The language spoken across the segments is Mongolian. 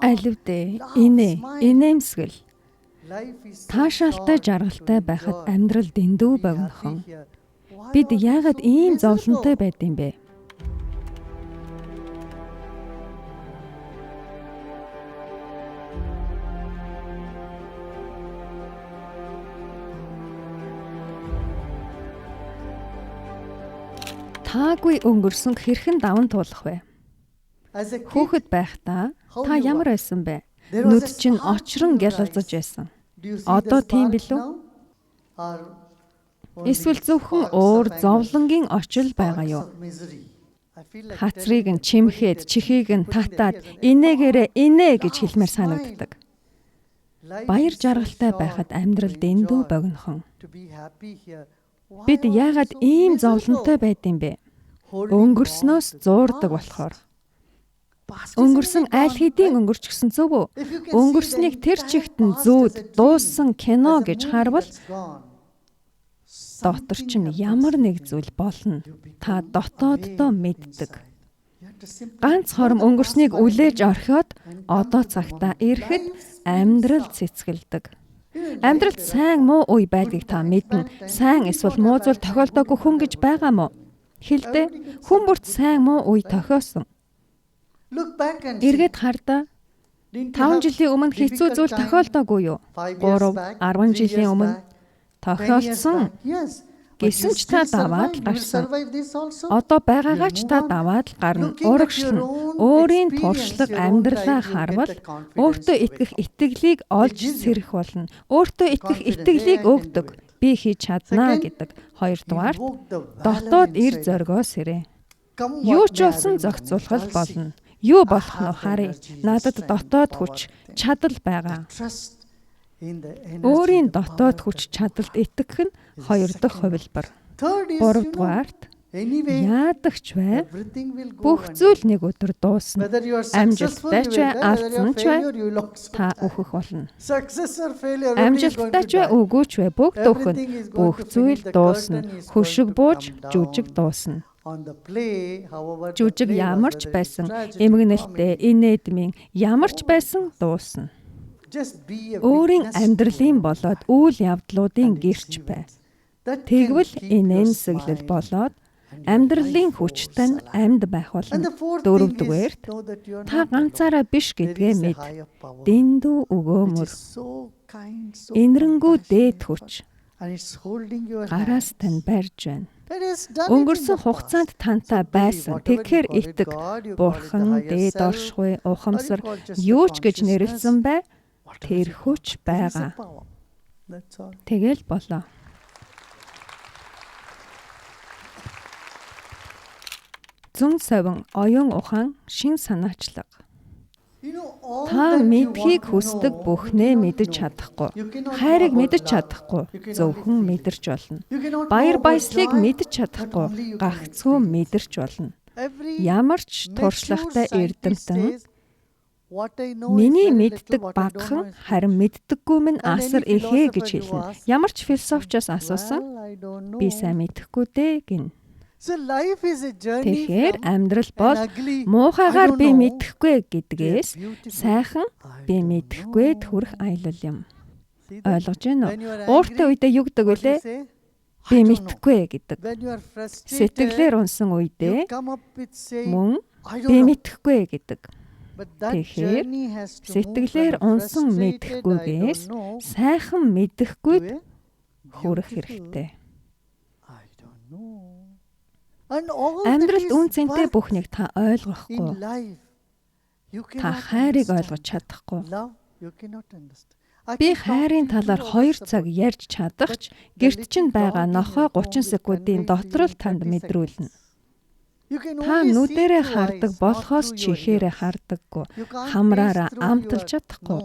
Аливдээ инээмсгэл таашаалтай жаргалтай байхад амьдрал дэндүү богинохон. Бид яагаад ийм зовлонтой байдсан бэ? Таагүй өнгөрсөн хэрхэн даван туулах вэ? Хүүхэд байхдаа та ямар байсан бэ? Нүд чинь очрон гялалзаж байсан. Одоо тийм билүү? Эсвэл зөвхөн уур зовлонгийн очил байгаа юу? Хацрыг нь чимхэд, чихийг нь татаад, инээгээрээ инээ гэж хэлмээр санагддаг. Баяр жаргалтай байхад амьдрал дэндүү богинохон. Бид яагаад ийм зовлонтой байдсан бэ? Өнгөрснөөс зуурдаг болохоор. Өнгөрсөн айл хэдийн өнгөрчихсөн зөв үү? Өнгөрснийг тэр чигтэн зүүд дууссан кино гэж харвал дотор чинь ямар нэг зүйл болно. Та дотооддоо мэддэг. Ганц хором өнгөрснийг үлээж орхиод одоо цагтаа ирэхэд амьдрал цэцгэлдэг. Амьдралд сайн муу үе байдгийг та мэднэ. Сайн эсвэл муу зүйл тохиолдоогүй хүн гэж байгаа мó? Хэлдэ хүн бүрт сайн муу үе тохиосон. Эргээд хардаа 5 жилийн өмнө хэцүү зүйл тохиолдоогүй юу? 3, 10 жилийн өмнө тохиолдсон. Гэсэн ч та даваад гарсан. Одоо байгаагаа ч та даваад гарна. Урагшлан өөрийн туршлага амьдралаа харвал өөртөө итгэх итгэлийг олж сэрэх болно. Өөртөө итгэх итгэлийг өгдөг. Би хийж чаднаа гэдэг. Хоёрдугаар дотоод эр зоргоо сэрээ. Юу ч болсон зохицуулах болно. Юу болох нь харъя. Надад дотоод хүч, чадал байгаа. Өөрийн дотоод хүч чадалд итгэх нь хоёр дахь хувилбар. Гуравдугаарт яадагч бай. Бүх зүйл нэг өдөр дуусна. Амжилттай ч бай, алдсан ч бай, та өөхөх болно. Амжилттай ч бай, үгүй ч бай, бүгд өөхнө. Бүх зүйл дуусна. Хөшиг бууж, жүжиг дуусна. Жүжиг ямар ч байсан, эмгэнэлтэй, инэдмийн ямар ч байсан дуусна. Өөрийн амьдралын болоод үйл явдлуудын гэрч бай. Тэгвэл инээмсэглэл болоод амьдралын хүчтэй амьд байх болно. Дөрөвдүгээрт та ганцаараа биш гэдгээ мэд. Дэндүү өгөөмөр. Инэрэнгүү дээд хүч. Гараас тань барьж байна. Өнгөрсөн хугацаанд тантай байсан. Тэгэхээр итэг. Бурхан дээд оршихуй, ухамсар юу ч гэж нэрлсэн бай. Тэр хүч байгаа. Тэгэл болоо. Зүн совин, оюун ухаан, шин санаачлага. Та мэдхийг хүсдэг бүхнээ мэдэж чадахгүй. Хайрыг мэдэж чадахгүй. Зөвхөн мэдэрч болно. Баяр баясгалыг мэдэж чадахгүй. Гагцхүү мэдэрч болно. Ямар ч туршлагатай эрдэмтэн миний мэддэг багахан харин мэддэггүй минь асар ихэ гэж хэлнэ. Ямар ч философчоос асуусан би сайн мэдэхгүй дээ гин. Тэгэхээр амьдрал бол муухайгаар би мэдэхгүй гэдгээс сайхан би мэдэхгүй хүрэх аялал юм. Ойлгож байна уу? Ууртай үедээ юу гэдэг вүлээ? Би мэдэхгүй гэдэг. Сэтгэлээр унсан үедээ мөн би мэдэхгүй гэдэг. Тэгэхээр сэтгэлээр унсан мэдэхгүйгээс сайхан мэдэхгүйд хүрэх хэрэгтэй. Амьдралд үн цэнтэй бүхнийг та ойлгохгүй. Та хайрыг ойлгож чадахгүй. Би хайрын талаар 2 цаг ярьж чадах ч гэрт чинь байгаа нохой 30 секундын дотор л танд мэдрүүлнэ. Та нүдэрээ хардаг болохоос чихээрээ хардаггүй. Хамраараа амталж чадахгүй.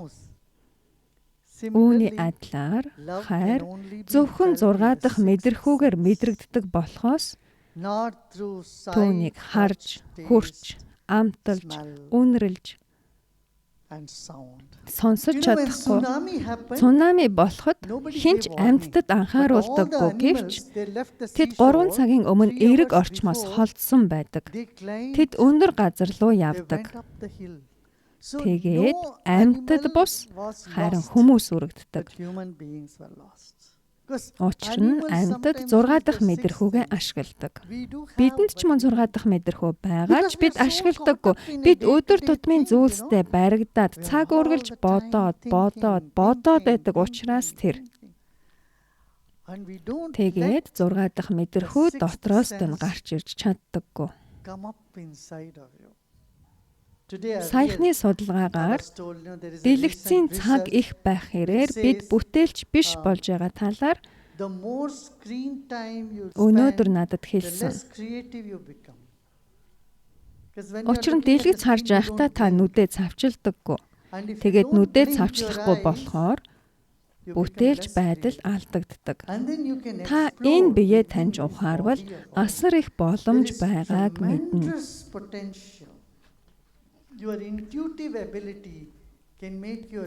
Үүний адилаар хайр зөвхөн 6 дахь мэдрэхүүгээр мэдрэгддэг болохоос түүнийг харж, хүрч, амталж, үнэрлж, сонсож чадахгүй. Цунами болоход хинч амьтдад анхааруулдаггүй гэвч тэд 3 цагийн өмнө эрэг орчмоос холдсон байдаг. Тэд өндөр газар руу явдаг. Тэгээд амьтад бус харин хүмүүс үрэгддэг. Учир нь амьтад 6 дахь мэдрэхүүгээ ашигладаг. Бидэнд ч мөн 6 дахь мэдрэхүү байгаа ч бид ашигладаггүй. Бид өдөр тутмын зүйлстэй баригдаад цаг үргэлж бодоод байдаг учраас тэр. Тэгээд 6 дахь мэдрэхүү дотроос нь гарч ирж чаддаггүй. Саяхны судалгаагаар дэлгэцийн цаг их байх хэрээр бид бүтээлч биш болж байгаа талаар өнөөдөр надад хэлсэн. Учир нь дэлгэц харж байхдаа та нүдээ цавчилдаггүй. Тэгээд нүдээ цавчлахгүй болохоор бүтээлч байдал алдагддаг. Та энэ биеэ таньж ухаарвал асар их боломж байгааг мэднэ.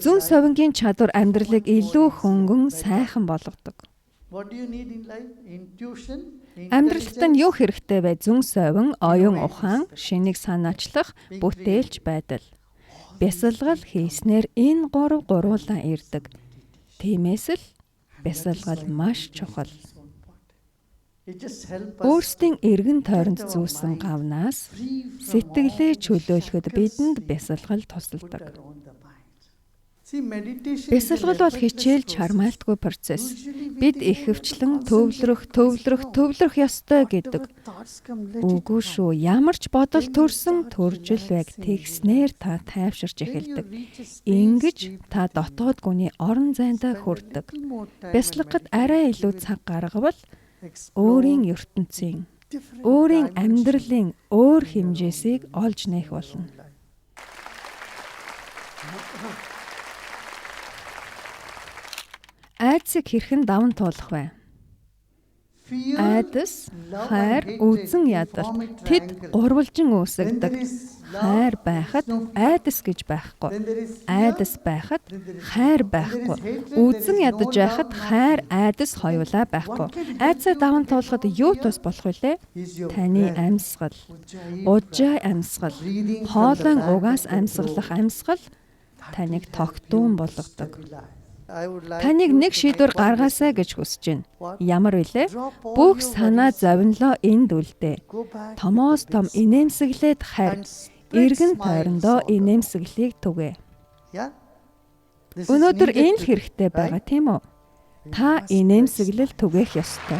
Зүн совингийн чадвар амьдралыг илүү хөнгөн сайхан болгодог. Амьдралд нь юу хэрэгтэй вэ? Зүн совин, оюун ухаан, шинийг санаачлах, бүтээлч байдал. Бясалгал хийснээр энэ гуруулаа ирдэг. Тиймээс л бясалгал маш чухал. Өөрсдийн эргэн тойронд зүүсэн гавнаас сэтгэлээ чөлөөлөхөд бидэнд бясалгал тусалдаг. Бясалгал бол хичээл чармайлтгүй процесс. Бид ихэвчлэн төвлөрөх ёстой гэдэг. Үгүй шүү. Ямар ч бодол төрсөн төрж л байг тэгснээр та тайвширч эхэлдэг. Ингэж та дотоод гүний орон зайдаа хүрдэг. Бясалгахад арай илүү цаг гаргавал өөрийн ертөнцийн, өөрийн амьдралын өөр хэмжээсийг олж нээх болно. Айдсыг хэрхэн даван туулах вэ? Айдас, хайр, үзэн ядалт тэд гурвалжин үүсгдэг. Хайр байхад айдас гэж байхгүй. Айдас байхад хайр байхгүй. Үзэн ядаж байхад хайр, айдас хоёулаа байхгүй. Айдсаа даван туулахад юу тус болох вүлээ? Таны амьсгал, уужай амьсгал, хоолойн угаас амьсгалах амьсгал таныг тогтуун болгодог. Таныг нэг шийдвэр гаргаасай гэж хүсэж байна. Ямар вүлээ? Бүх санаа зовнилоо энд үлдээ. Томоос том инээмсэглээд харь. Эргэн тойрондоо инээмсэглийг түгэй. Өнөөдөр энэ л хэрэгтэй байгаа тийм үү? Та инээмсэглэл түгээх ёстой.